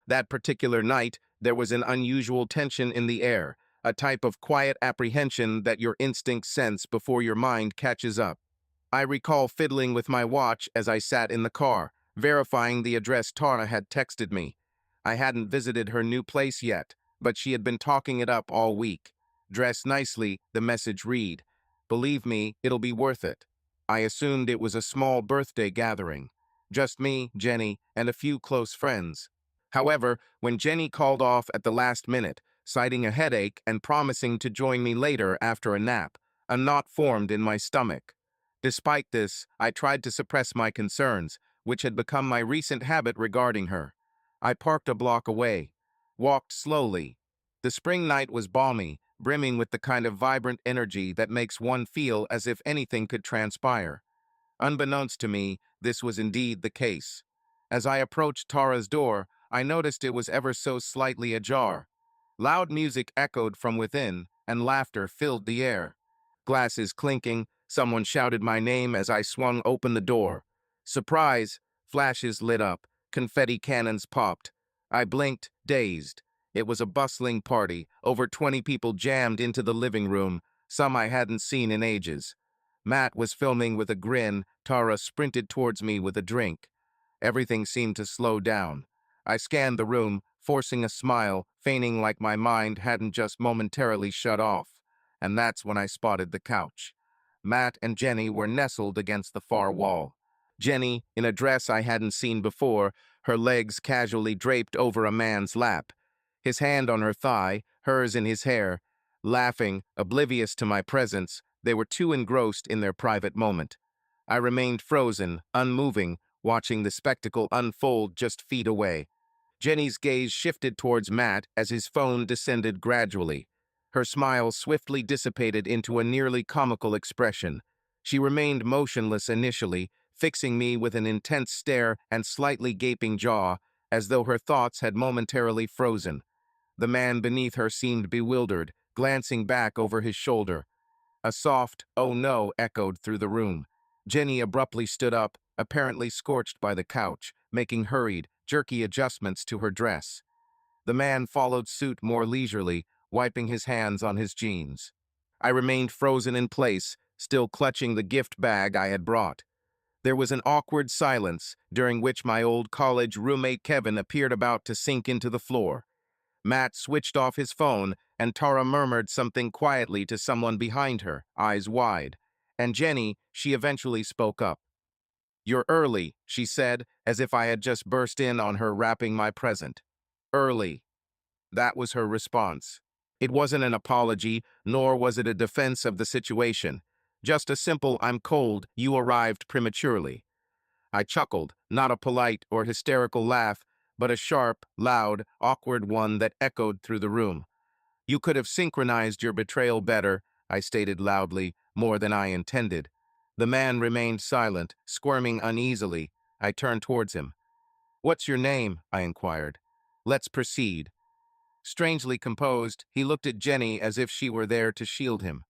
That particular night, there was an unusual tension in the air, a type of quiet apprehension that your instincts sense before your mind catches up. I recall fiddling with my watch as I sat in the car, verifying the address Tara had texted me. I hadn't visited her new place yet, but she had been talking it up all week. Dress nicely, the message read. Believe me, it'll be worth it. I assumed it was a small birthday gathering. Just me, Jenny, and a few close friends. However, when Jenny called off at the last minute, citing a headache and promising to join me later after a nap, a knot formed in my stomach. Despite this, I tried to suppress my concerns, which had become my recent habit regarding her. I parked a block away, walked slowly. The spring night was balmy, brimming with the kind of vibrant energy that makes one feel as if anything could transpire. Unbeknownst to me, this was indeed the case. As I approached Tara's door, I noticed it was ever so slightly ajar. Loud music echoed from within, and laughter filled the air. Glasses clinking, someone shouted my name as I swung open the door. Surprise! Flashes lit up, confetti cannons popped. I blinked, dazed. It was a bustling party, over 20 people jammed into the living room, some I hadn't seen in ages. Matt was filming with a grin. Tara sprinted towards me with a drink. Everything seemed to slow down. I scanned the room, forcing a smile, feigning like my mind hadn't just momentarily shut off. And that's when I spotted the couch. Matt and Jenny were nestled against the far wall. Jenny, in a dress I hadn't seen before, her legs casually draped over a man's lap. His hand on her thigh, hers in his hair. Laughing, oblivious to my presence, they were too engrossed in their private moment. I remained frozen, unmoving, watching the spectacle unfold just feet away. Jenny's gaze shifted towards Matt as his phone descended gradually. Her smile swiftly dissipated into a nearly comical expression. She remained motionless initially, fixing me with an intense stare and slightly gaping jaw, as though her thoughts had momentarily frozen. The man beneath her seemed bewildered, glancing back over his shoulder. A soft, "Oh no," echoed through the room. Jenny abruptly stood up, apparently scorched by the couch, making hurried, jerky adjustments to her dress. The man followed suit more leisurely, wiping his hands on his jeans. I remained frozen in place, still clutching the gift bag I had brought. There was an awkward silence, during which my old college roommate Kevin appeared about to sink into the floor. Matt switched off his phone, and Tara murmured something quietly to someone behind her, eyes wide. And Jenny, she eventually spoke up. "You're early," she said, as if I had just burst in on her wrapping my present. "Early." That was her response. It wasn't an apology, nor was it a defense of the situation. Just a simple, "I'm cold, you arrived prematurely." I chuckled, not a polite or hysterical laugh, but a sharp, loud, awkward one that echoed through the room. "You could have synchronized your betrayal better," I stated loudly, more than I intended. The man remained silent, squirming uneasily. I turned towards him. "What's your name?" I inquired. "Let's proceed." Strangely composed, he looked at Jenny as if she were there to shield him.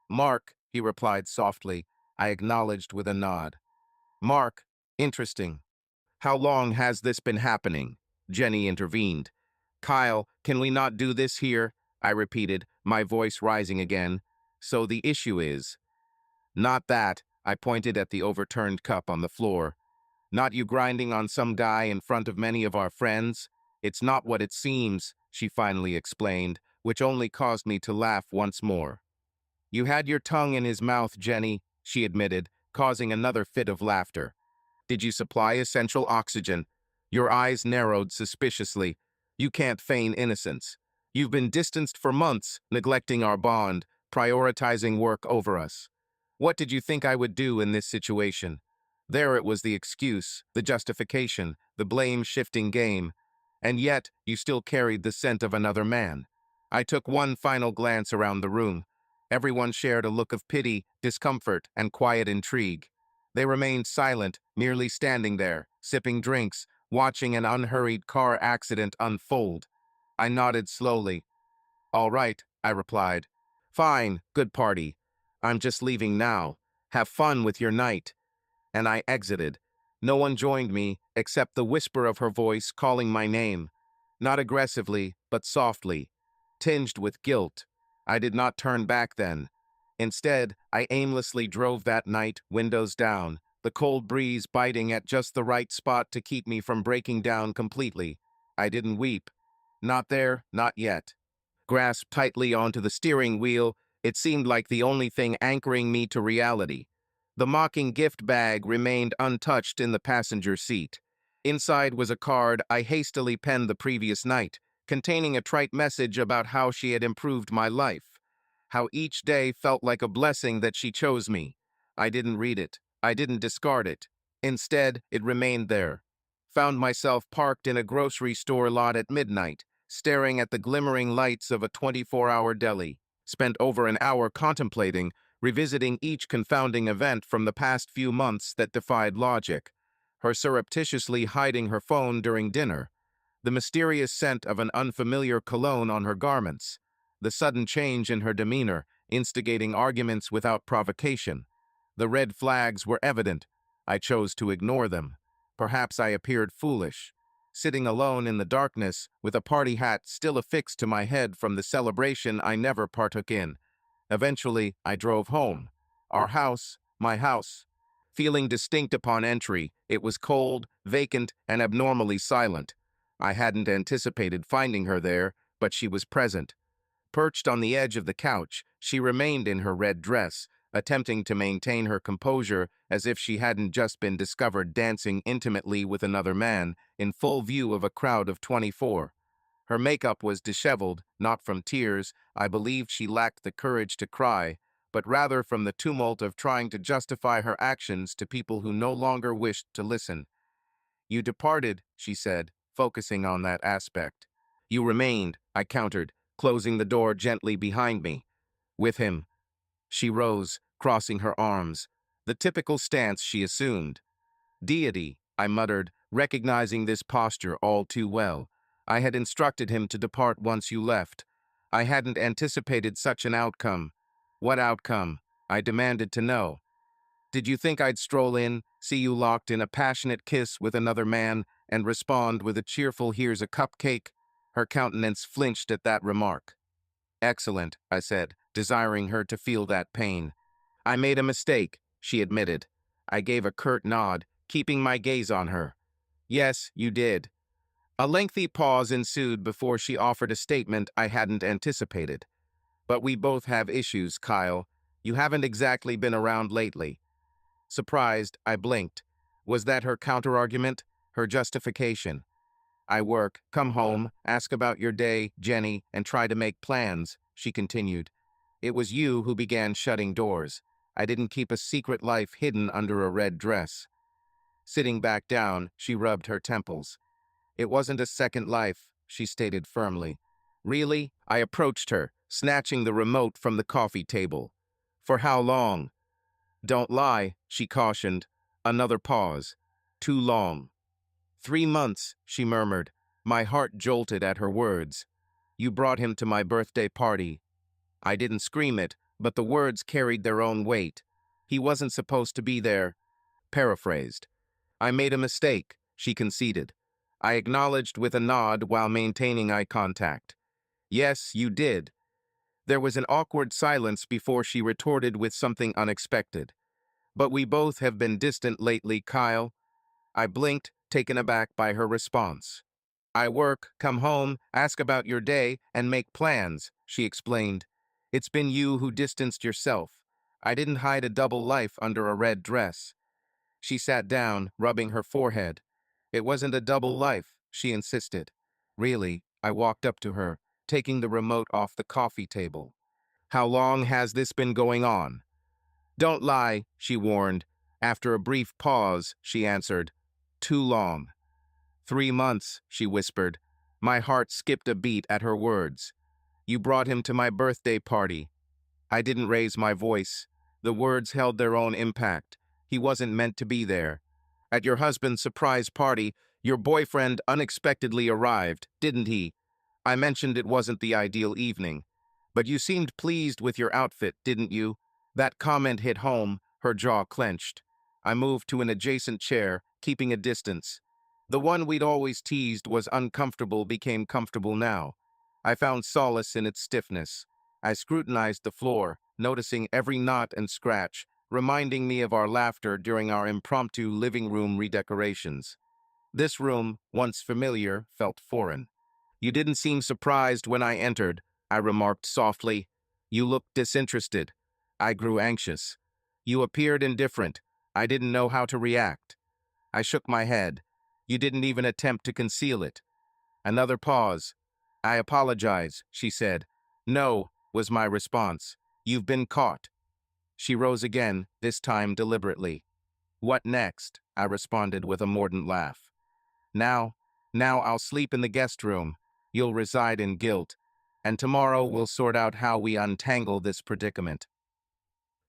"Mark," he replied softly. I acknowledged with a nod. "Mark, interesting. How long has this been happening?" Jenny intervened. "Kyle, can we not do this here?" I repeated, my voice rising again. "So the issue is—" "Not that," I pointed at the overturned cup on the floor. "Not you grinding on some guy in front of many of our friends. It's not what it seems," she finally explained, which only caused me to laugh once more. "You had your tongue in his mouth, Jenny," she admitted, causing another fit of laughter. "Did you supply essential oxygen?" Your eyes narrowed suspiciously. "You can't feign innocence. You've been distanced for months, neglecting our bond, prioritizing work over us. What did you think I would do in this situation?" There it was, the excuse, the justification, the blame-shifting game. And yet, you still carried the scent of another man. I took one final glance around the room. Everyone shared a look of pity, discomfort, and quiet intrigue. They remained silent, merely standing there, sipping drinks, watching an unhurried car accident unfold. I nodded slowly. "All right," I replied. "Fine, good party. I'm just leaving now. Have fun with your night." And I exited. No one joined me, except the whisper of her voice calling my name. Not aggressively, but softly, tinged with guilt. I did not turn back then. Instead, I aimlessly drove that night, windows down, the cold breeze biting at just the right spot to keep me from breaking down completely. I didn't weep. Not there, not yet. Grasped tightly onto the steering wheel, it seemed like the only thing anchoring me to reality. The mocking gift bag remained untouched in the passenger seat. Inside was a card I hastily penned the previous night, containing a trite message about how she had improved my life, how each day felt like a blessing that she chose me. I didn't read it. I didn't discard it. Instead, it remained there. Found myself parked in a grocery store lot at midnight, staring at the glimmering lights of a 24-hour deli. Spent over an hour contemplating, revisiting each confounding event from the past few months that defied logic. Her surreptitiously hiding her phone during dinner, the mysterious scent of an unfamiliar cologne on her garments, the sudden change in her demeanor, instigating arguments without provocation. The red flags were evident. I chose to ignore them. Perhaps I appeared foolish. Sitting alone in the darkness, with a party hat still affixed to my head from the celebration I never partook in. Eventually, I drove home. Our house, my house. Feeling distinct upon entry, it was cold, vacant, and abnormally silent. I hadn't anticipated finding her there, but she was present. Perched on the edge of the couch, she remained in her red dress, attempting to maintain her composure as if she hadn't just been discovered dancing intimately with another man in full view of a crowd of 24. Her makeup was disheveled, not from tears. I believed she lacked the courage to cry, but rather from the tumult of trying to justify her actions to people who no longer wished to listen. "You departed," she said, focusing on that aspect. "You remained," I countered, closing the door gently behind me. "With him." She rose, crossing her arms, the typical stance she assumed. "Deity," I muttered, recognizing this posture all too well. "I had instructed him to depart once you left. I hadn't anticipated such an outcome." "What outcome?" I demanded to know. "Did you think I'd stroll in, see you locked in a passionate kiss with another man, and respond with a cheerful 'here's a cupcake'?" Her countenance flinched at that remark. "Excellent," I said, desiring her to feel that pain. "I made a mistake," she admitted. I gave a curt nod, keeping my gaze on her. "Yes, you did." A lengthy pause ensued before she offered a statement I hadn't anticipated. "But we both have issues, Kyle. You haven't exactly been around lately." Surprised, I blinked. Was that her counterargument, her justification? "I work, come home, ask about your day, Jenny, and try to make plans," she continued. "It was you who began shutting doors. I didn't keep a secret life hidden under a red dress." Sitting back down, she rubbed her temples. "It wasn't a second life," she stated firmly. "Really?" I approached her, snatching the remote from the coffee table. "For how long?" "Don't lie," she cautioned. Another pause. "Too long." "3 months," she murmured. My heart jolted at her words. "You brought him to my birthday party." I didn't scream it, but the words carried their own weight. "He wasn't supposed to be there." Paraphrased. "I made a mistake," she conceded. I acknowledged with a nod while maintaining eye contact. "Yes, you did." There was an awkward silence before she retorted with something unexpected. "But we both have been distant lately, Kyle." I blinked, taken aback by her response. "I work, come home, ask about your day, and make plans," she explained. "It's been you who distanced yourself. I didn't hide a double life under a red dress." She sat down, rubbing her forehead. "It wasn't a double life," she insisted. "Really?" I walked up to her, taking the remote off the coffee table. "How long has this been going on?" "Don't lie," she warned. After a brief pause, she answered, "Too long." 3 months, she whispered. My heart skipped a beat at her words. "You brought him to my birthday party." I didn't raise my voice. The words held their own impact. He wasn't meant to be there. "At your husband's surprise party, your boyfriend unexpectedly arrived, didn't he?" I mentioned it wasn't the ideal evening. "But you seemed pleased with your outfit, didn't you?" That comment hit home, her jaw clenched. I moved to an adjacent chair, keeping a distance. The one we'd always teased was uncomfortable became comfortable now. I found solace in its stiffness. I scrutinized the floor, noticing every knot and scratch, reminding me of our laughter during our impromptu living room redecorations. This room, once familiar, felt foreign. "You didn't seem surprised when I entered," I remarked softly. "You looked disinterested." I grew anxious. "You appeared indifferent. I didn't know how to react." I shook my head. "You didn't even attempt to conceal it." Another pause. "I apologize," she said. "No," was my response. "You've been caught." She rose again, this time deliberately. "What next?" I responded with a mordant laugh. Now, now I'll sleep in the guest room. You'll reside in guilt. And tomorrow we'll sort out how we untangle this predicament.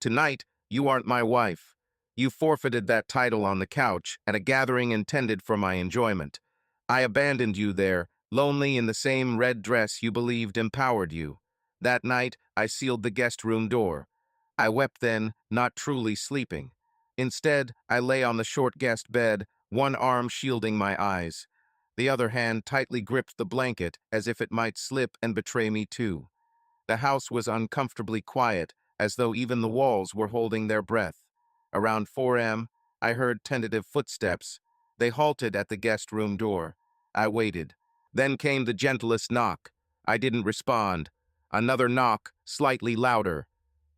Tonight, you aren't my wife. You forfeited that title on the couch at a gathering intended for my enjoyment. I abandoned you there, lonely in the same red dress you believed empowered you. That night, I sealed the guest room door. I wept then, not truly sleeping. Instead, I lay on the short guest bed, one arm shielding my eyes. The other hand tightly gripped the blanket as if it might slip and betray me too. The house was uncomfortably quiet, as though even the walls were holding their breath. Around 4 a.m., I heard tentative footsteps. They halted at the guest room door. I waited. Then came the gentlest knock. I didn't respond. Another knock, slightly louder.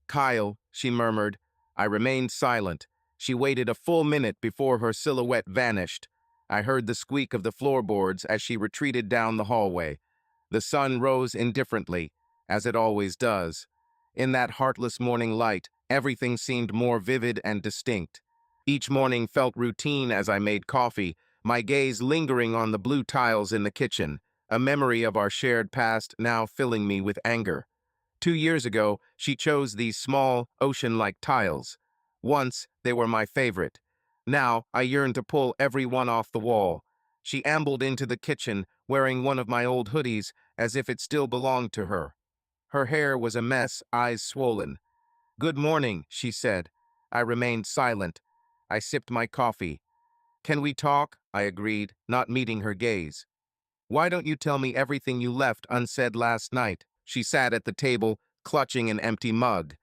"Kyle," she murmured. I remained silent. She waited a full minute before her silhouette vanished. I heard the squeak of the floorboards as she retreated down the hallway. The sun rose indifferently, as it always does. In that heartless morning light, everything seemed more vivid and distinct. Each morning felt routine as I made coffee, my gaze lingering on the blue tiles in the kitchen, a memory of our shared past now filling me with anger. 2 years ago, she chose these small, ocean-like tiles. Once, they were my favorite. Now, I yearned to pull every one off the wall. She ambled into the kitchen, wearing one of my old hoodies, as if it still belonged to her. Her hair was a mess, eyes swollen. "Good morning," she said. I remained silent. I sipped my coffee. "Can we talk?" I agreed, not meeting her gaze. "Why don't you tell me everything you left unsaid last night?" She sat at the table, clutching an empty mug.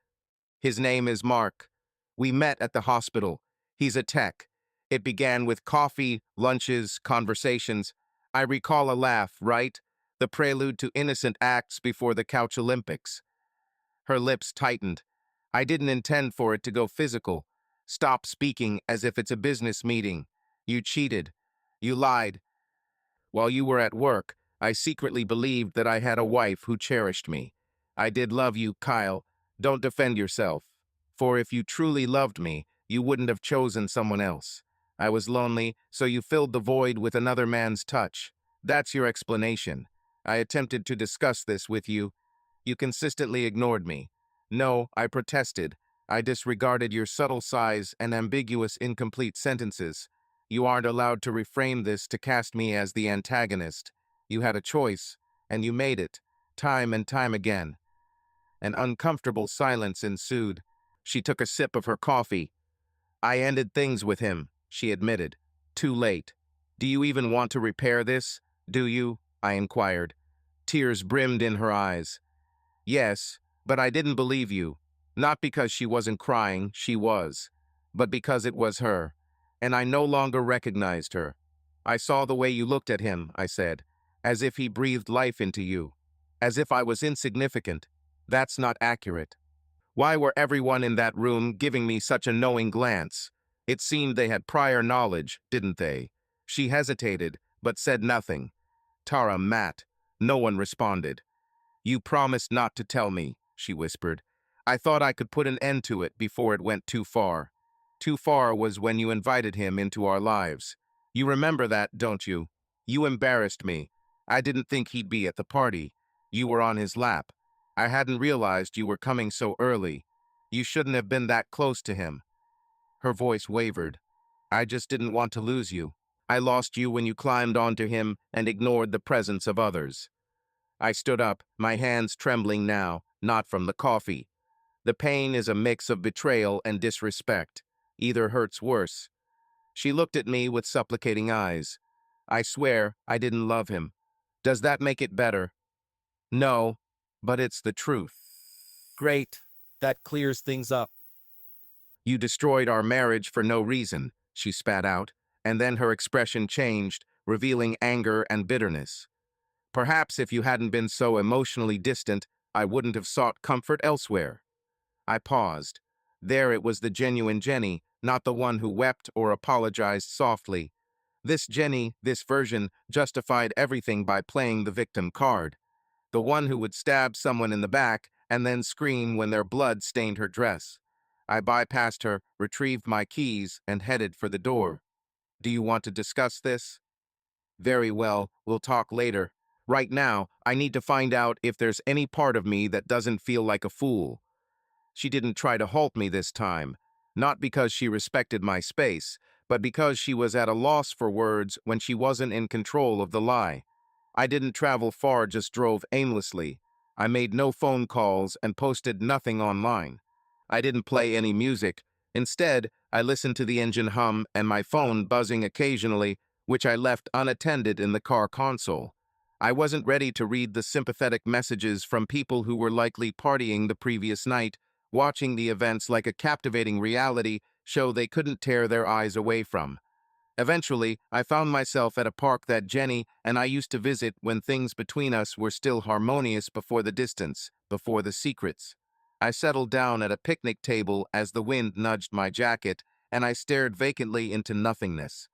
"His name is Mark. We met at the hospital. He's a tech. It began with coffee, lunches, conversations. I recall a laugh, right? The prelude to innocent acts before the Couch Olympics." Her lips tightened. "I didn't intend for it to go physical. Stop speaking as if it's a business meeting. You cheated. You lied. While you were at work, I secretly believed that I had a wife who cherished me. I did love you, Kyle. Don't defend yourself. For if you truly loved me, you wouldn't have chosen someone else. I was lonely, so you filled the void with another man's touch. That's your explanation. I attempted to discuss this with you. You consistently ignored me. No, I protested. I disregarded your subtle sighs and ambiguous, incomplete sentences. You aren't allowed to reframe this to cast me as the antagonist. You had a choice, and you made it, time and time again. An uncomfortable silence ensued. She took a sip of her coffee. "I ended things with him," she admitted. "Too late. Do you even want to repair this? Do you?" I inquired. Tears brimmed in her eyes. "Yes, but I didn't believe you. Not because she wasn't crying, she was, but because it was her. And I no longer recognized her. I saw the way you looked at him," I said, "as if he breathed life into you. As if I was insignificant. That's not accurate. Why were everyone in that room giving me such a knowing glance? It seemed they had prior knowledge, didn't they?" She hesitated, but said nothing. "Tara, Matt." No one responded. "You promised not to tell me," she whispered. "I thought I could put an end to it before it went too far. Too far was when you invited him into our lives. You remember that, don't you? You embarrassed me. I didn't think he'd be at the party. You were on his lap. I hadn't realized you were coming so early. You shouldn't have been that close to him." Her voice wavered. "I just didn't want to lose you. I lost you when you climbed onto him and ignored the presence of others." I stood up, my hands trembling now, not from the coffee. The pain is a mix of betrayal and disrespect. Either hurts worse. She looked at me with supplicating eyes. I swear I didn't love him. Does that make it better? No, but it's the truth. Great. That clears things up. You destroyed our marriage for no reason, she spat out, and then her expression changed, revealing anger and bitterness. Perhaps if you hadn't been so emotionally distant, I wouldn't have sought comfort elsewhere. I paused. There it was, the genuine Jenny, not the one who wept or apologized softly. This Jenny, this version, justified everything by playing the victim card. The one who would stab someone in the back and then scream when their blood stained her dress. I bypassed her, retrieved my keys, and headed for the door. Do you want to discuss this? Very well, we'll talk later. Right now, I need to find out if there's any part of me that doesn't feel like a fool. She didn't try to halt me this time, not because she respected my space, but because she was at a loss for words when she wasn't in control of the lie. I didn't travel far, just drove aimlessly. I made no phone calls and posted nothing online. I didn't play any music. Instead, I listened to the engine hum and my phone buzzing occasionally, which I left unattended in the car console. I wasn't ready to read the sympathetic messages from people who were likely partying the previous night, watching the events like a captivating reality show they couldn't tear their eyes away from. Eventually, I found myself at a park that Jenny and I used to visit when things between us were still harmonious, before the distance, before the secrets. I settled down at a picnic table as the wind nudged my jacket, and I stared vacantly into nothingness.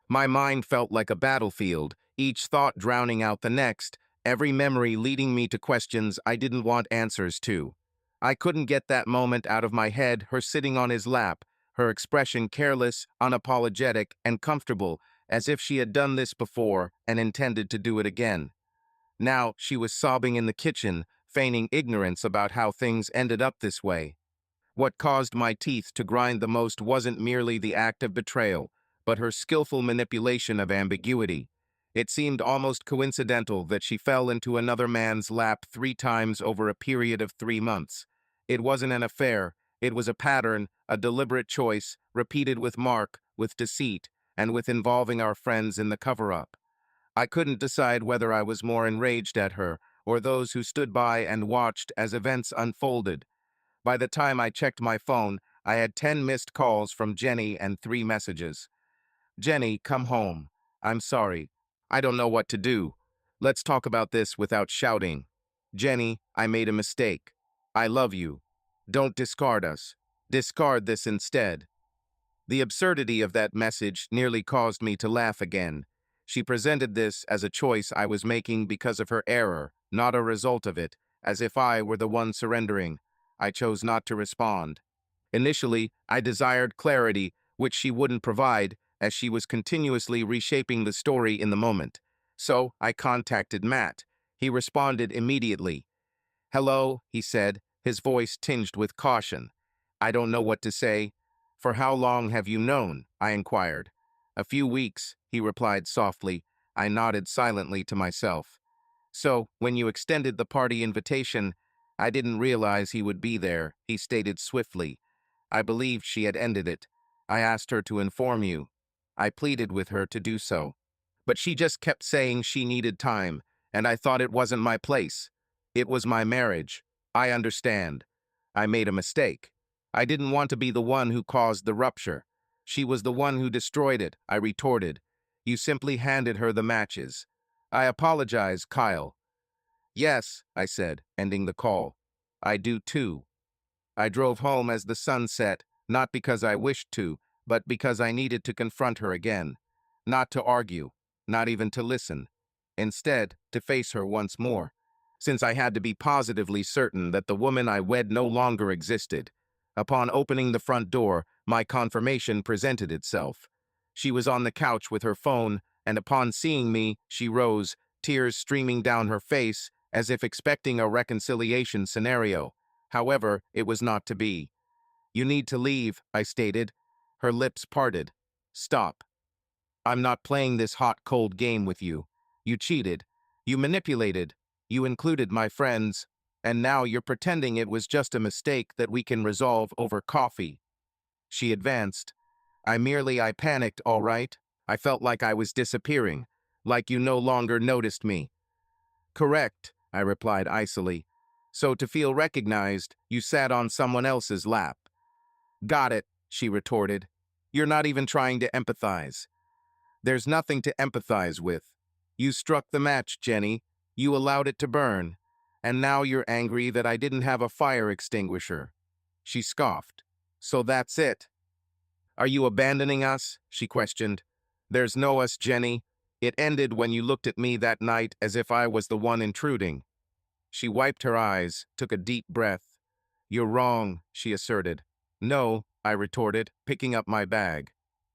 My mind felt like a battlefield, each thought drowning out the next, every memory leading me to questions I didn't want answers to. I couldn't get that moment out of my head, her sitting on his lap, her expression careless, unapologetic, and comfortable, as if she had done this before and intended to do it again. Now she was sobbing in the kitchen, feigning ignorance about how things ended up this way. What caused my teeth to grind the most wasn't merely the act of betrayal, but her skillful manipulation of ambiguity. It seemed almost coincidental that she fell into another man's lap 3 times over a period of 3 months. It wasn't an affair, it was a pattern, a deliberate choice, repeated with Mark, with deceit, and with involving our friends in the cover-up. I couldn't decide whether I was more enraged at her or those who stood by and watched as events unfolded. By the time I checked my phone, I had 10 missed calls from Jenny and 3 messages. Jenny, come home. I'm sorry. I don't know what to do. Let's talk about this without shouting. Jenny, I made a mistake. I love you. Don't discard us. Discard this instead. The absurdity of that message nearly caused me to laugh again. She presented this as a choice I was making because of her error, not a result of it, as if I were the one surrendering. I chose not to respond. Initially, I desired clarity, which she wouldn't provide, as she was continuously reshaping the story in the moment. So I contacted Matt. He responded immediately. Hello, he said, his voice tinged with caution. I don't know what to say. For how long have you known? I inquired. A few weeks, he replied softly. I nodded silently to myself. So, when you extended the party invitation, I didn't realize he would be there, he stated swiftly. I believed she had ended it. I asked her to inform you. I pleaded with her to do so. But she just kept saying she needed time, and I thought it wasn't my place. It was my marriage. I understand. I made a mistake. I didn't want to be the one who caused the rupture. She was the one who destroyed it, I retorted. You simply handed her the matches. I apologize, Kyle. Yes, I said, ending the call. I do too. I drove home as the sun set, not because I wished to, but because I needed to confront her again. Not to argue, not even to listen. Instead, to face her once more, since I had to be positively certain that the woman I wed no longer existed. Upon opening the front door, my confirmation presented itself. She was on the couch with her phone, and upon seeing me, she rose, tears streaming down her face, as if expecting a reconciliation scenario. However, it was not to be. You need to leave, I stated. Her lips parted. Stop. I'm not playing this hot-cold game with you. You cheated. You manipulated. You included my friends. And now you're pretending it was just a mistake that we can resolve over coffee. She advanced. I panicked, all right? I felt like I was disappearing. like you no longer noticed me. Correct, I replied icily. So to feel recognized, you sat on someone else's lap. Got it, she retorted. You're not even trying to empathize. There's nothing to empathize with. You struck the match, Jenny. You allowed it to burn. And now you're angry that I didn't have a fire extinguisher. She scoffed. So that's it. Are you abandoning us? She questioned. There's no us, Jenny. It ended when you looked at me that night as if I was the one intruding. She wiped her eyes, took a deep breath. You're wrong, she asserted. No, I retorted, picking up my bag.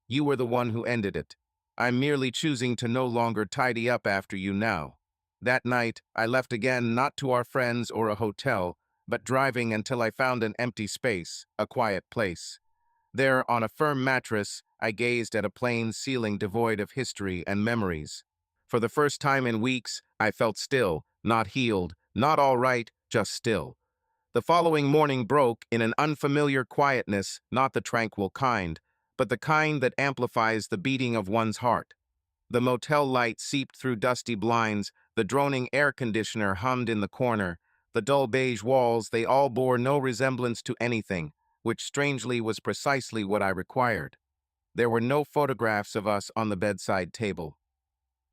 You were the one who ended it. I'm merely choosing to no longer tidy up after you now. That night, I left again, not to our friends or a hotel, but driving until I found an empty space, a quiet place. There, on a firm mattress, I gazed at a plain ceiling devoid of history and memories. For the first time in weeks, I felt still, not healed, not all right, just still. The following morning broke in an unfamiliar quietness, not the tranquil kind, but the kind that amplifies the beating of one's heart. The motel light seeped through dusty blinds, the droning air conditioner hummed in the corner, the dull beige walls, they all bore no resemblance to anything, which strangely was precisely what I required. There were no photographs of us on the bedside table.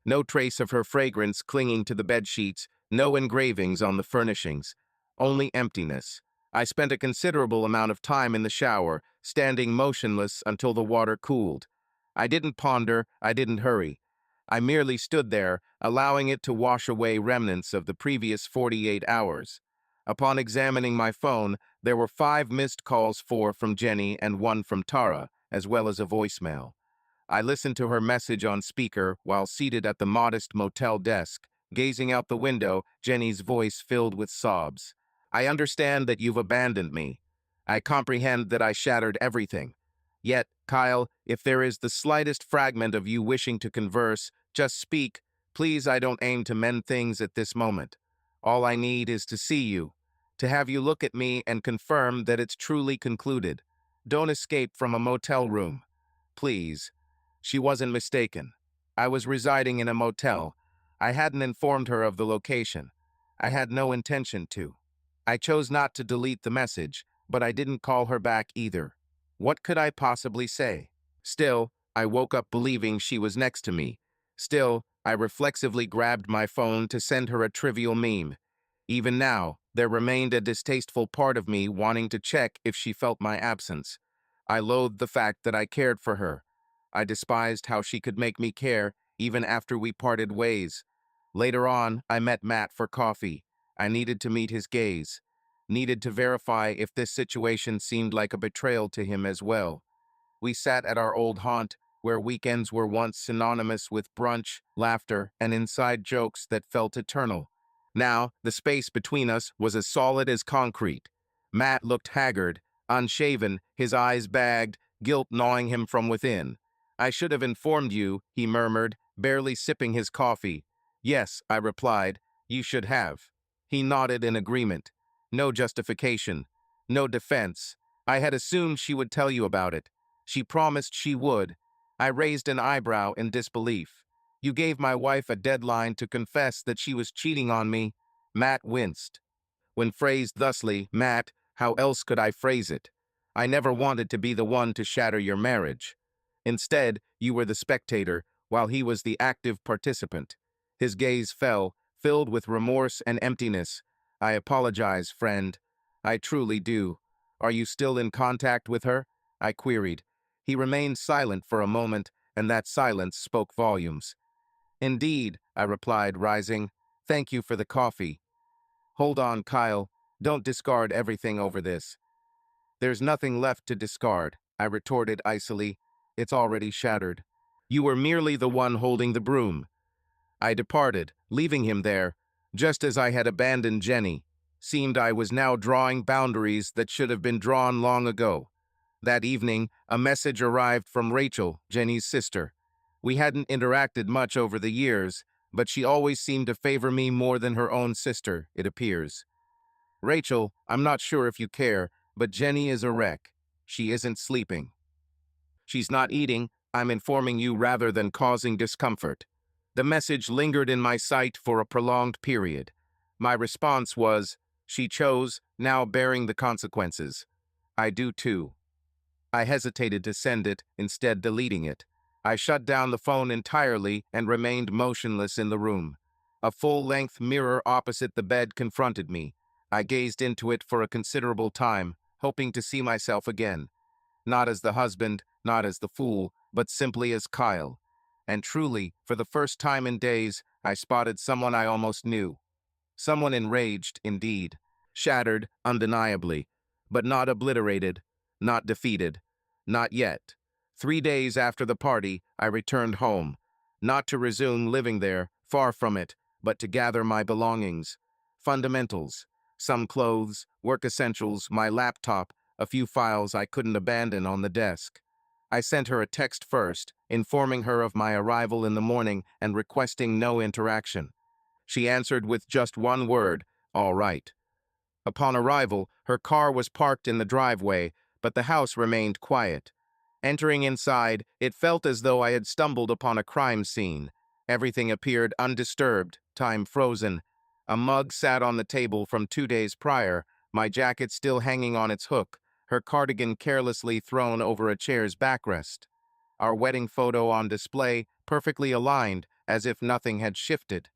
No trace of her fragrance clinging to the bedsheets, no engravings on the furnishings. Only emptiness. I spent a considerable amount of time in the shower, standing motionless until the water cooled. I didn't ponder, I didn't hurry. I merely stood there, allowing it to wash away remnants of the previous 48 hours. Upon examining my phone, there were 5 missed calls, 4 from Jenny and 1 from Tara, as well as a voicemail. I listened to her message on speaker while seated at the modest motel desk, gazing out the window, Jenny's voice filled with sobs. I understand that you've abandoned me. I comprehend that I shattered everything. Yet, Kyle, if there is the slightest fragment of you wishing to converse, just speak. Please, I don't aim to mend things at this moment. All I need is to see you, to have you look at me and confirm that it's truly concluded. Don't escape from a motel room. Please. She wasn't mistaken. I was residing in a motel. I hadn't informed her of the location. I had no intention to. I chose not to delete the message, but I didn't call her back either. What could I possibly say? Still, I woke up believing she was next to me. Still, I reflexively grabbed my phone to send her a trivial meme. Even now, there remained a distasteful part of me wanting to check if she felt my absence. I loathed the fact that I cared for her. I despised how she could make me care, even after we parted ways. Later on, I met Matt for coffee. I needed to meet his gaze. Needed to verify if this situation seemed like a betrayal to him as well. We sat at our old haunt, where weekends were once synonymous with brunch, laughter, and inside jokes that felt eternal. Now, the space between us was as solid as concrete. Matt looked haggard, unshaven, his eyes bagged, guilt gnawing him from within. I should have informed you, he murmured, barely sipping his coffee. Yes, I replied, you should have. He nodded in agreement. No justification. No defense. I had assumed she would tell you about it. She promised she would. I raised an eyebrow in disbelief. You gave my wife a deadline to confess that she was cheating on me. Matt winced. When phrased thusly, Matt, how else could I phrase it? I never wanted to be the one to shatter your marriage. Instead, you were the spectator, while he was the active participant. His gaze fell, filled with remorse and emptiness. I apologize, friend. I truly do. Are you still in contact with her? I queried. He remained silent for a moment, and that silence spoke volumes. Indeed, I replied, rising. Thank you for the coffee. Hold on, Kyle. Don't discard everything over this. There's nothing left to discard, I retorted icily. It's already shattered. You were merely the one holding the broom. I departed, leaving him there, just as I had abandoned Jenny. Seemed I was now drawing boundaries that should have been drawn long ago. That evening, a message arrived from Rachel, Jenny's sister. We hadn't interacted much over the years, but she always seemed to favor me more than her own sister, it appears. Rachel, I'm not sure if you care, but Jenny is a wreck. She isn't sleeping. She's not eating. I'm informing you rather than causing discomfort. The message lingered in my sight for a prolonged period. My response was, she chose, now bearing the consequences. I do too. I hesitated to send it, instead deleting it. I shut down the phone entirely and remained motionless in the room. A full-length mirror opposite the bed confronted me. I gazed into it for a considerable time, hoping to see myself again. Not as the husband, not as the fool, but simply as Kyle. And truly, for the first time in days, I spotted someone I almost knew. Someone enraged, indeed, shattered, undeniably, but not obliterated, not defeated, not yet. 3 days after the party, I returned home, not to resume living there, far from it, but to gather my belongings. Fundamentals, some clothes, work essentials, my laptop, a few files I couldn't abandon on the desk. I sent her a text first, informing her of my arrival in the morning and requesting no interaction. She answered with just one word, all right. Upon arrival, her car was parked in the driveway, but the house remained quiet. Entering inside, it felt as though I had stumbled upon a crime scene. Everything appeared undisturbed, time frozen. A mug sat on the table from 2 days prior, my jacket still hanging on its hook, her cardigan carelessly thrown over a chair's backrest. Our wedding photo on display, perfectly aligned, as if nothing had shifted.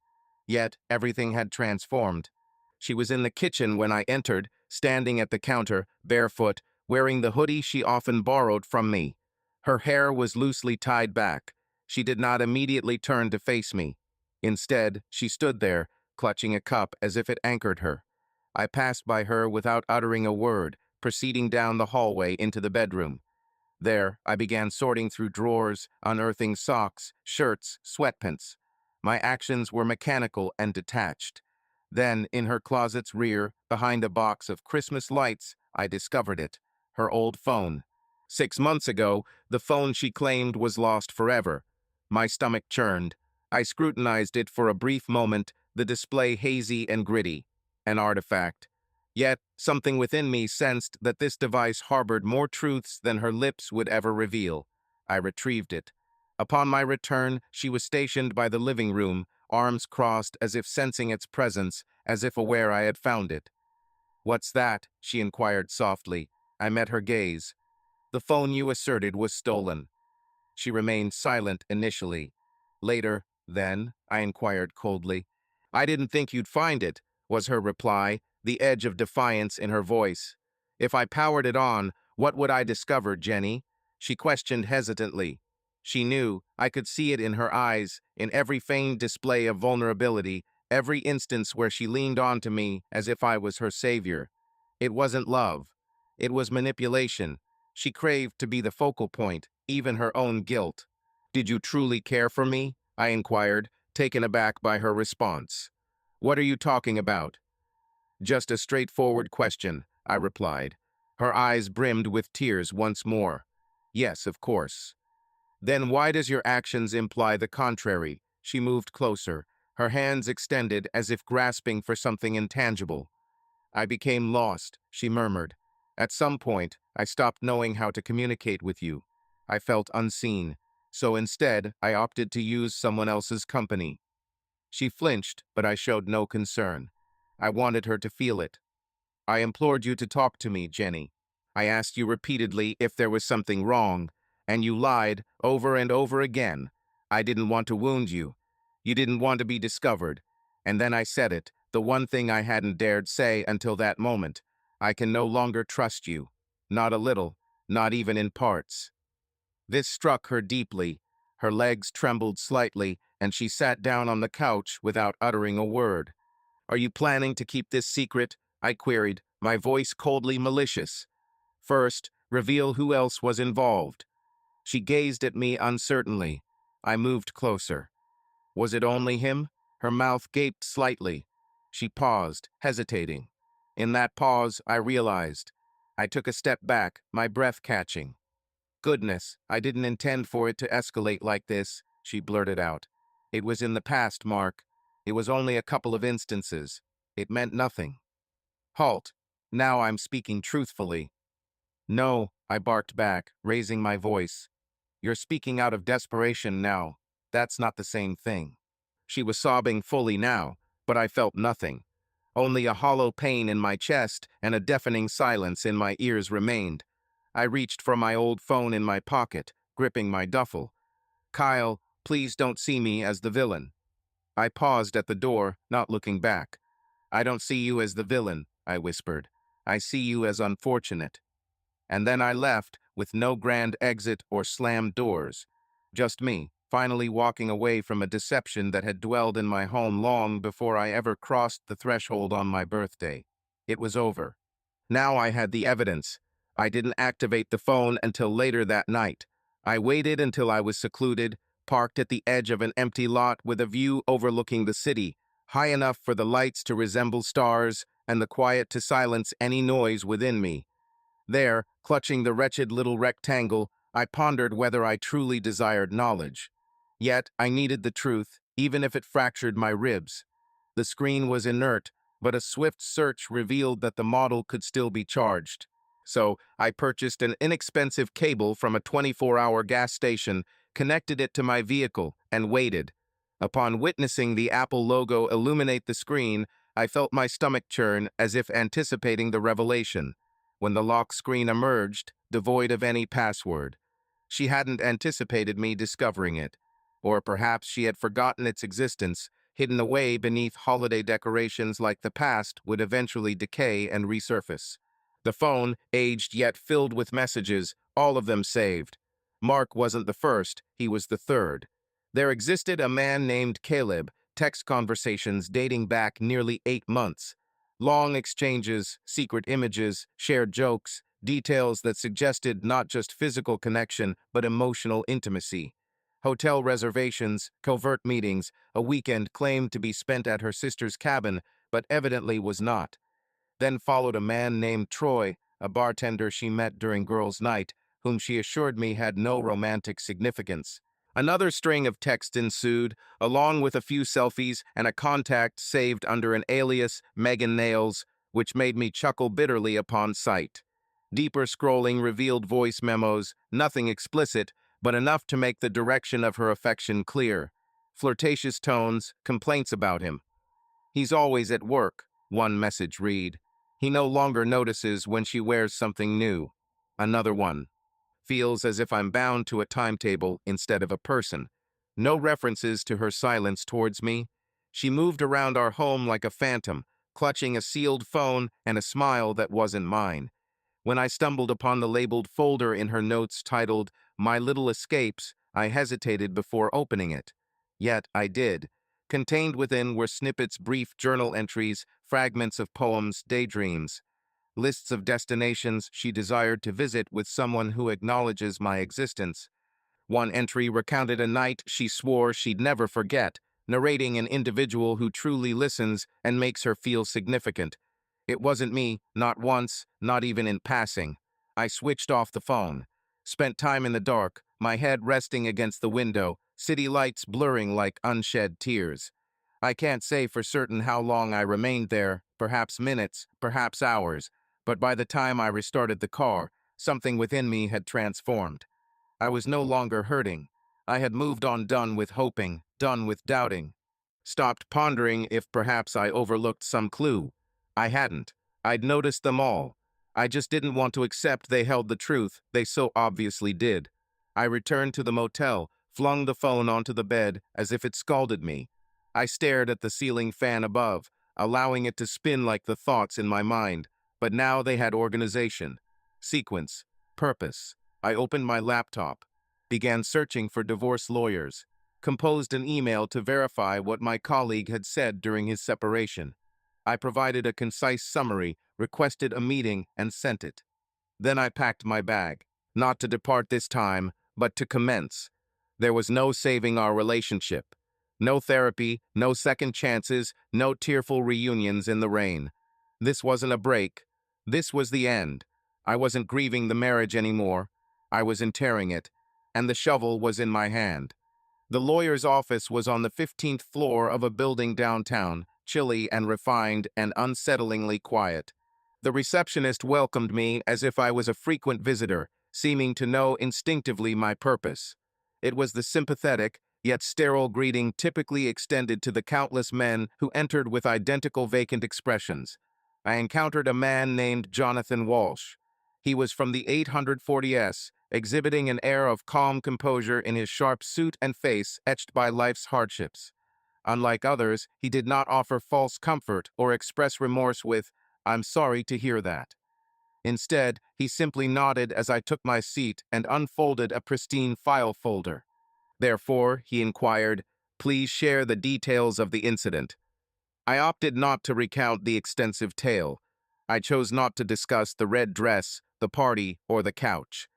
Yet everything had transformed. She was in the kitchen when I entered, standing at the counter, barefoot, wearing the hoodie she often borrowed from me. Her hair was loosely tied back. She did not immediately turn to face me. Instead, she stood there, clutching a cup as if it anchored her. I passed by her without uttering a word, proceeding down the hallway into the bedroom. There, I began sorting through drawers, unearthing socks, shirts, sweatpants. My actions were mechanical and detached. Then, in her closet's rear, behind a box of Christmas lights, I discovered it, her old phone. 6 months ago, the phone she claimed was lost forever. My stomach churned. I scrutinized it for a brief moment, the display hazy and gritty. An artifact. Yet, something within me sensed that this device harbored more truths than her lips would ever reveal. I retrieved it. Upon my return, she was stationed by the living room, arms crossed as if sensing its presence, as if aware I had found it. "What's that?" she inquired softly. I met her gaze. "The phone you asserted was stolen." She remained silent initially. Later, then, I inquired coldly. "I didn't think you'd find it," was her reply, the edge of defiance in her voice. "If I powered it on, what would I discover, Jenny?" She questioned hesitantly. She knew, I could see it in her eyes, in every feigned display of vulnerability, every instance where she leaned on to me as if I was her savior. It wasn't love. It was manipulation. She craved to be the focal point, even her own guilt. "Did you truly care for me?" I inquired, taken aback by her response. "What are you talking about?" "Just a straightforward question," I replied. Her eyes brimmed with tears once more. "Yes, of course." "Then why does your actions imply the contrary?" She moved closer, her hands extended as if grasping for something intangible. "I became lost," she murmured. "At some point, I stopped knowing how to communicate with you. I felt unseen, so instead, I opted to use someone else's company." She flinched, but I showed no concern. I wanted her to feel it. "I implored you to talk to me, Jenny. I asked you repeatedly if there was something wrong, and you lied over and over again. I didn't want to wound you. You didn't want to be discovered. And then I said it, the one thing I hadn't dared say until that moment. I can no longer trust you. Not a little, not even in parts." This struck her deeply. Her legs trembled slightly, and she sat down on the couch without uttering a word. "Are you planning to keep this secret?" I queried, my voice coldly malicious. "First, reveal who else was involved." She gazed at me uncertainly. I moved closer. "Was it only him?" Her mouth gaped slightly. She paused, hesitating. In that pause, I realized. I took a step back, my breath catching. "Goodness, I didn't intend for it to escalate like this," she blurted out. "It was in the past, Mark. It was only a couple of instances. It meant nothing." "Halt. Now I'm speaking truthfully." "No," I barked back, raising my voice. "You're speaking out of desperation now. That's not the same thing." She was sobbing fully now, but I felt nothing. Only a hollow pain in my chest and a deafening silence in my ears remained. I reached for my old phone in my pocket, gripping my duffel. "Kyle, please don't see me as the villain." I paused at the door, not looking back. "I don't see you as the villain," I whispered. "I see you as unfortunate." And then I left, with no grand exit or slammed doors. Just me, finally walking away from a deception that had dwelled in my home long before I ever crossed the threshold on my birthday. It was over. Now I had the evidence. I didn't activate the phone until later that night. I waited until I was secluded, parked at the edge of an empty lot with a view overlooking the city, high enough for the lights to resemble stars and the quiet to silence any noise within me. There, clutching the wretched little rectangle, I pondered whether I truly desired knowledge. Yet I needed the truth, even if it fractured my ribs. The screen was inert, but a swift search revealed that the model could still be charged. So I purchased an inexpensive cable from a 24-hour gas station, connected it to my vehicle, and waited. Upon witnessing the Apple logo illuminate the screen, I felt my stomach churn as if anticipating the revelation. When the lock screen emerged, devoid of any password. She hadn't anticipated me discovering it. Or perhaps she had forgotten its existence, hidden away beneath holiday decorations like the past would eventually decay and resurface. The phone, aged yet filled with messages, all of them saved. Mark wasn't the first, he was the third. There existed a man named Caleb, text conversations dating back nearly 8 months. Long exchanges, secret images, shared jokes, details that suggested not just physical connection, but emotional intimacy. Hotel reservations, covert meetings, a weekend claimed to be spent at her sister's cabin, but evidently was not. Then followed a man named Troy, a bartender she met during girls' night, whom she assured me had no romantic significance. Another string of texts ensued, along with a few selfies and a contact saved under an alias, Megan Nails, which made me chuckle bitterly upon sight. Deeper scrolling revealed voice memos, nothing explicit, but enough to make the direction of her affection clear. Flirtatious tones, complaints about him. "He's always at work," one message read. "He no longer notices when she wears something new." Another one. "Feels as if I'm bound to a timetable instead of a person." No references to her silence towards me. She moved around our home like a phantom, clutching a sealed phone and a smile that wasn't mine. When I stumbled upon the labeled folder in her notes titled "My Little Escapes," I hesitated before opening it. Yet I did. Contained within were snippets, brief journal entries, fragments of poems, daydreams. Lists of destinations she desired to visit with someone who acknowledges my existence. One entry recounted a night she swore she'd never forget, narrating an individual who truly listens and makes her feel significant. It wasn't me, not once, not even in passing. I switched off the phone. Spent time in the dark, my head resting against the window, city lights blurring like unshed tears. I can't say for certain how long I remained there, perhaps minutes, perhaps hours, but by the time I restarted the car, something within me had transformed. I was no longer hurting. I had moved on, done with hoping, done with doubting. Stopped pondering if perhaps I overlooked some clue. I hadn't. I'd noticed them all. I just didn't want to accept they held the truth they so obviously did. I returned to the motel, flung the phone onto the bed as if it scalded me. I stared at the ceiling fan above, allowing it to spin like the thoughts in my mind, but now they had organization, sequence, purpose. I opened my laptop, began searching for divorce lawyers, composed an email to verify what my colleague had said during his separation. I provided a concise summary, requested a meeting, and sent it. Then I packed my bag, not to depart this time, but to commence. There was no saving our relationship. No therapy, no second chances, no tearful reunions in the rain. This wasn't a break. This was the end. I wasn't grieving the marriage anymore. I was interring it, and the shovel was in my hand. The lawyer's office was on the 15th floor of a building downtown, chilly and refined and unsettlingly quiet. The receptionist welcomed me as if I was a frequent visitor, seeming to know instinctively my purpose. It was the sympathetic, yet sterile greeting typically extended to the countless men who entered with identical vacant expressions. I encountered a man named Jonathan Walsh. He was from the 840s, exhibiting an air of calm composure in his sharp suit and face etched by life's hardships. Unlike others, he did not offer false comfort or express remorse with, "I'm sorry to hear that." Instead, he simply nodded as I took my seat and unfolded a pristine file folder. Therefore, he inquired, "Please share the details of the incident." I opted not to recount the extensive tale. I chose not to discuss the red dress, the party, or the couch.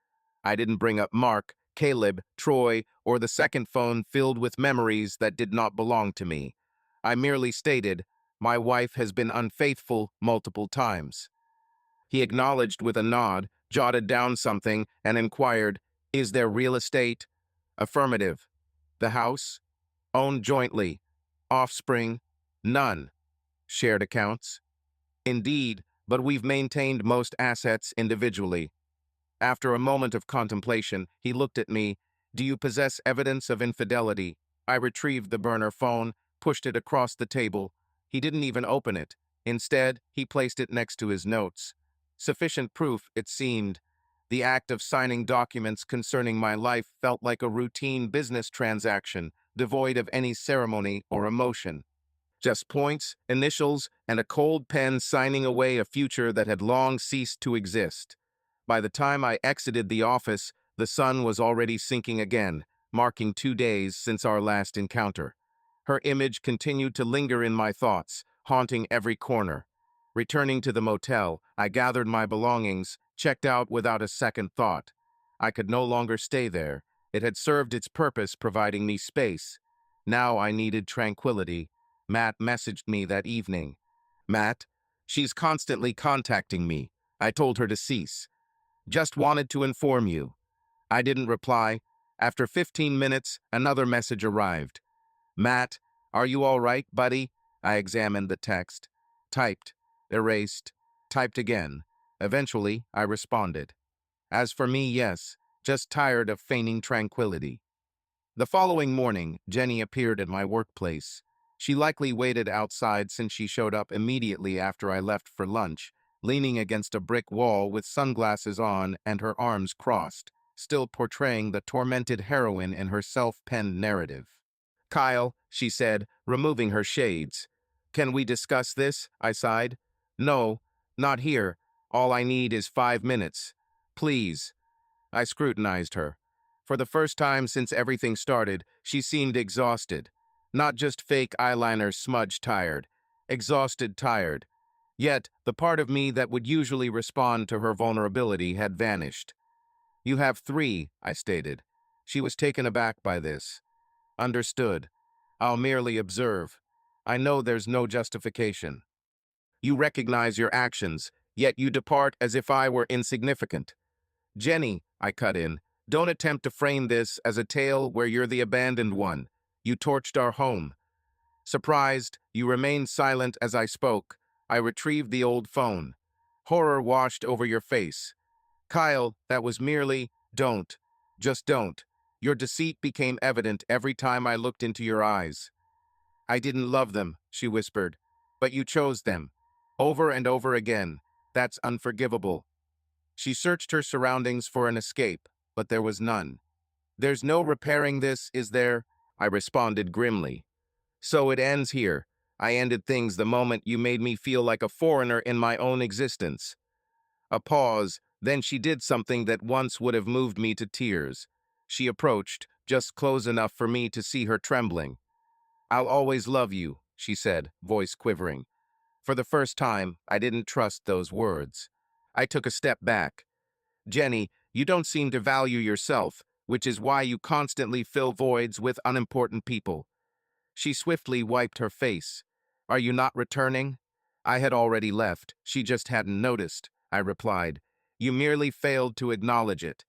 I didn't bring up Mark, Caleb, Troy, or the second phone filled with memories that did not belong to me. I merely stated, "My wife has been unfaithful multiple times." He acknowledged with a nod, jotted down something, and inquired, "Is there real estate?" Affirmative. "The house?" "Owned jointly." "Offspring?" "None." "Shared accounts?" "Indeed, but we've maintained most assets individually." After a moment of contemplation, he looked at me. "Do you possess evidence of infidelity?" I retrieved the burner phone, pushed it across the table. He didn't even open it. Instead, he placed it next to his notes. Sufficient proof, it seemed. The act of signing documents concerning my life felt like a routine business transaction, devoid of any ceremony or emotion. Just points, initials, and a cold pen signing away a future that had long ceased to exist. By the time I exited the office, the sun was already sinking again, marking 2 days since our last encounter. Her image continued to linger in my thoughts, haunting every corner. Returning to the motel, I gathered my belongings, checked out without a second thought. I could no longer stay there. It had served its purpose, providing me space. Now I needed tranquility. Matt messaged me that evening. "Matt, she's constantly contacting me." I told her to cease. "Just wanted to inform you." I didn't reply. After 15 minutes, another message arrived. "Matt, are you all right, buddy?" I examined the text. Typed. Erased. Typed again. Eventually, I responded. "As for me, yes. Just tired of feigning tranquility." The following morning, Jenny appeared at my workplace. She likely waited outside since she showed up immediately after I left for lunch, leaning against a brick wall with sunglasses on and her arms crossed, still portraying the tormented heroine in her self-penned narrative. "Kyle," she said, removing her shades. "Can we discuss this?" I sighed. "No, not here. All I need is 5 minutes. Please." I scrutinized her. For the first time since everything started, she seemed exhausted. Not just fake eyeliner smudge tired. Exhausted tired. Yet, the part of me that would usually respond to her vulnerability had vanished. "You have 3, I stated. She was taken aback by this. "Understood. I'll merely observe. I know there's no justification." "You recognize your actions, yet you depart as if I were insignificant." "Jenny," I cut in, "don't attempt to frame this as a tale where you're the abandoned one. You torched our home." Surprised, you remained silent as I spoke. I retrieved the old phone. Horror washed over your face. "Kyle, that was merely, don't. Just don't. Your deceit became evident every time I looked into your eyes." "I didn't love them," she whispered. "But you chose them. Over and over again. That's unforgivable." She searched her surroundings for an escape, but there was none. "There's no repairing this, is there?" I responded grimly. "So it ends here. I ended things the moment you made me feel like a foreigner in my own existence." A pause, then she did something that once would have moved me to tears. She approached, just close enough for me to see her trembling. "I'll always love you," she said, voice quivering. For the first time, I didn't trust those words. I took a step back. "Jenny, you don't seem to value yourself, which is why you constantly fill voids with unimportant people." She swiftly wiped her face. "Are you not returning?" "I had already left. She just hadn't noticed," I replied. "You merely failed to acknowledge it."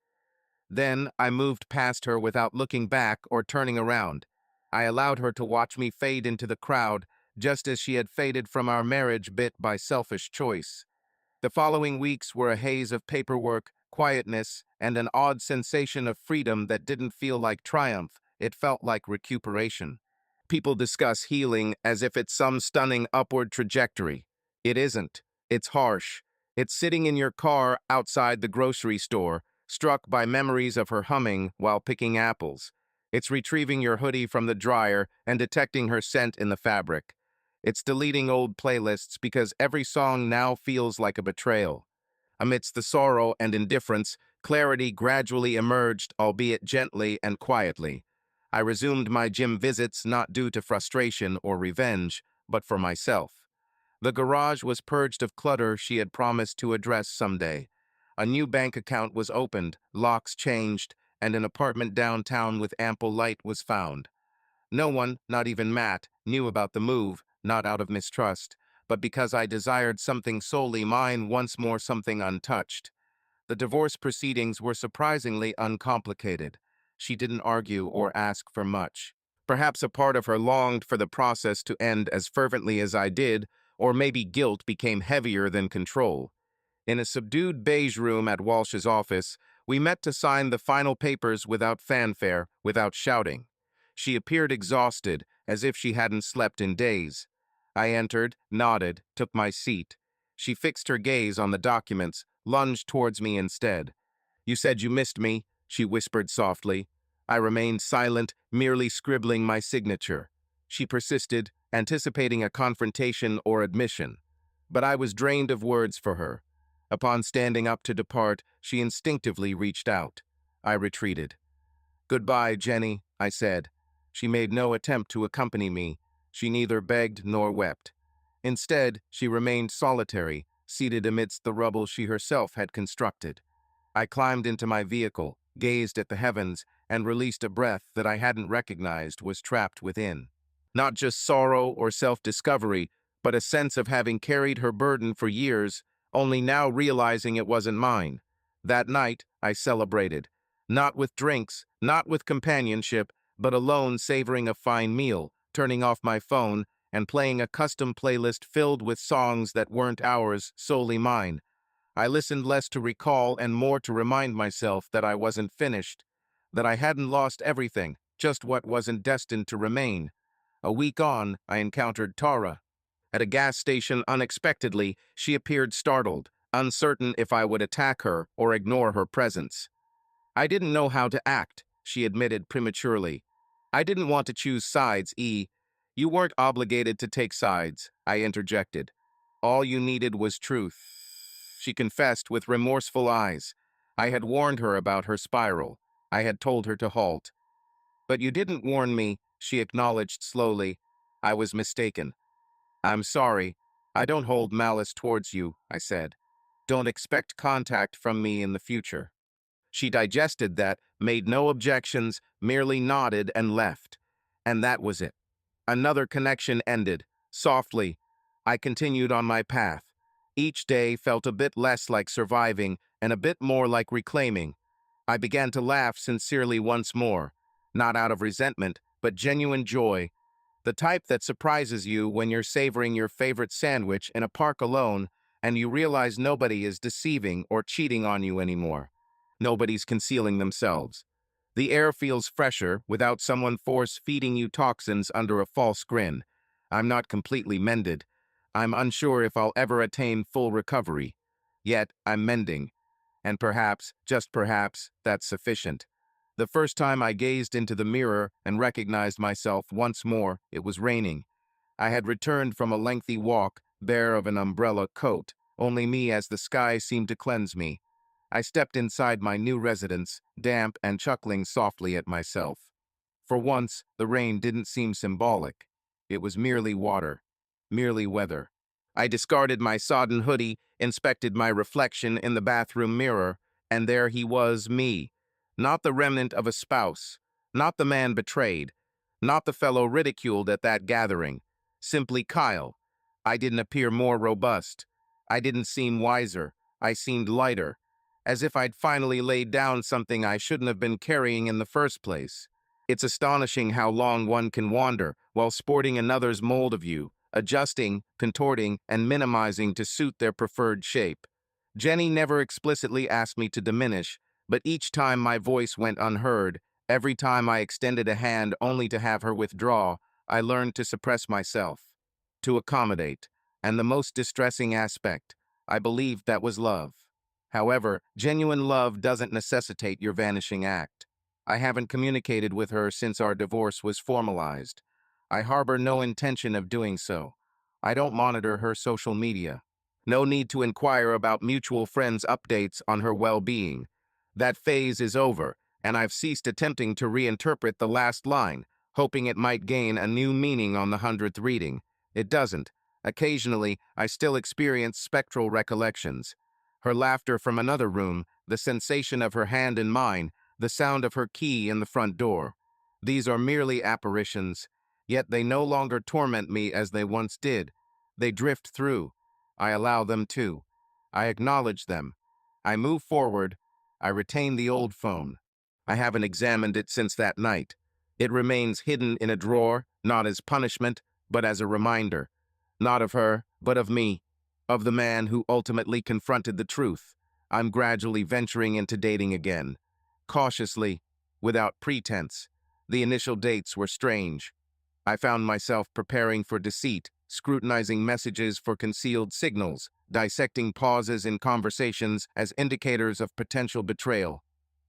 Then I moved past her without looking back or turning around. I allowed her to watch me fade into the crowd, just as she had faded from our marriage bit by selfish choice. The following weeks were a haze of paperwork, quietness, and an odd sensation of freedom that didn't feel like triumph. It felt like recuperation. People discuss healing as if it's some stunning upward trajectory. It isn't. It's harsh. It's sitting in your car outside the grocery store, struck by memories of her humming while picking apples. It's retrieving your hoodie from the dryer and detecting her scent in the fabric. It's deleting old playlists because every song now feels like a betrayal. Amidst the sorrow and indifference, clarity gradually emerged, albeit gently and quietly. I resumed my gym visits not due to frustration or revenge, but for myself. The garage was purged of clutter she had promised to address someday. A new bank account was opened, locks changed, and an apartment downtown with ample light was found. No one, not even Matt, knew about the move, not out of mistrust, but because I desired something solely mine, once more something untouched. The divorce proceedings were surprisingly uncomplicated. She didn't argue or ask for much. Perhaps a part of her longed for the process to end as fervently as I did, or maybe guilt became heavier than control. In a subdued beige room at Walsh's office, we met to sign the final papers without fanfare, without shouting. She appeared exhausted, as if she hadn't slept in days. I entered, nodded, took my seat. She fixed her gaze on the documents, lunged towards me instead. "You said you missed me," she whispered softly. I remained silent, merely scribbling my signature. She persisted, anticipating a confrontation or admission. But I was drained of words for her. Upon standing up to depart, she instinctively reached out. I retreated. "Goodbye, Jenny," I said. She made no attempt to accompany me. She neither begged nor wept. Instead, she remained solitary, seated amidst the rubble she herself had constructed. I climbed into my vehicle, gazed at the heavens, and released a breath that I hadn't recognized was trapped within. Not just sorrow or self-discovery, but a sense of having carried her burden for years, only now realizing it wasn't mine. That night, I celebrated. Not with drinks, not with companionship, but alone, savoring a fine meal, turning off my phone, and playing a custom playlist filled with songs that weren't ours, solely mine. I listened less to recall and more to remind myself that I wasn't finished, that I hadn't lost everything, just what wasn't destined to remain. A week on, I encountered Tara. At a gas station unexpectedly, she appeared startled, uncertain if I would attack her or ignore her presence. "I didn't know how to act," she admitted prematurely. "I didn't want to choose sides, E." "You weren't obligated to take sides," I interjected. "All you needed was truth." She confessed with remorseful eyes. I had warned her about her spiral. I had told her to halt. "But you didn't warn me," she acknowledged slowly. "I was mistaken." "I'm sorry. I don't hold malice towards you," I said. "Don't expect contact from me in the future." She digested that, made no objections, merely nodded and left. And that was it. Another connection ended. Softly, I continued on my path. Each day felt a bit less like surviving and a bit more like reclaiming. I began to laugh sincerely once more, not out of resentment, but genuine joy. The type that surprises you when you're savoring your favorite sandwich in a park alone and you realize nobody is deceiving or cheating on you anymore. Nobody's concealing themselves. The air feels fresher without someone force-feeding you toxins under a false grin. I'm not completely mended. I'm unsure if I'll ever attain full recovery. Yet, I'm mending. And perhaps, just perhaps, that's sufficient. The first time I gazed into the mirror and recognized myself once more, it was raining. I had returned from a lengthy walk, bare of an umbrella coat, only me as the sky seemed to cleanse me. I stepped inside my new residence, damp and chuckling softly at myself. For once, the rain didn't seem symbolic. It was merely water, merely weather. I discarded my sodden hoodie, inspected my reflection in the bathroom mirror, and there he was, me. Not the remnant of a spouse, not the man betrayed, not the fellow ridiculed at that gathering. Simply Kyle. I didn't appear more robust. I didn't seem wiser. I seemed lighter, as if I'd finally laid down something I shouldn't have been carrying in the first place. It's astonishing how long one can wander while sporting another's mold of you, adjusting, contorting, and minimizing to suit their preferred shape. Jenny never explicitly asked me to diminish, but each time my voice went unheard, Every time I extended a hand only to have her withdraw, I learned to suppress myself, to accommodate, and the most distressing aspect, I believed that was love. However, genuine love doesn't necessitate your vanishing act. I haven't communicated with her since our divorce was formalized. I harbor no intention of doing so. I don't monitor her social media. No need to inquire about mutual friends' updates on her well-being. That phase is over, and I've ceased attempting to reinterpret the last line, hoping it might gain a new meaning on the 100th reading. It doesn't. Occasionally, I still experience spectral recollections. Her laughter from another room, the sensation of her hand in mine, the sound of her key in the front door. These are merely apparitions, yet they no longer torment me as they once did. They drift through. I allow them to. I acknowledge them. I move forward. I retain the old phone. I haven't examined it since that night. It remains hidden in a drawer, not as punishment, but as a reminder. Not of her, but of me, of the man who ultimately confronted the truth. I'm gradually venturing into dating again. Cautiously, without pretense. The initial dates were strange. I found myself preparing for deceit, scrutinizing messages for concealed signals, dissecting pauses in conversations as indicators of potential betrayal.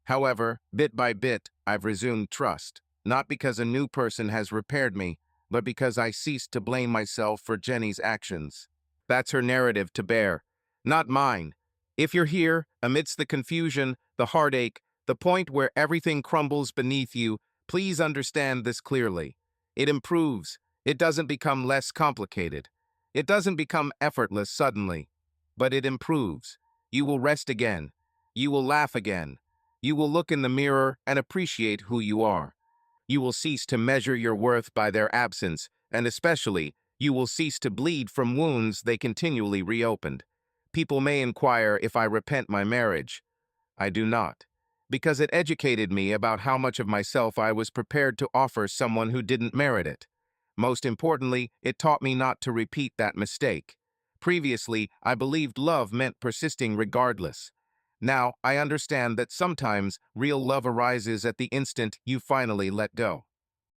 However, bit by bit, I've resumed trust, not because a new person has repaired me, but because I ceased to blame myself for Jenny's actions. That's her narrative to bear, not mine. If you're here, amidst the confusion, the heartache, the point where everything crumbles beneath you, please understand this clearly. It improves. It doesn't become less complicated. It doesn't become effortless suddenly, but it improves. You will rest again. You will laugh again. You will look in the mirror and appreciate who you are. You will cease to measure your worth by their absence, and especially, you will cease to bleed from wounds they continually reopened. People may inquire if I repent my marriage. I do not, because it educated me about how much of myself I was prepared to offer someone who didn't merit it. Most importantly, it taught me not to repeat that mistake. Previously, I believed love meant persisting regardless. Now, I understand that sometimes real love arises at the instant you finally let go.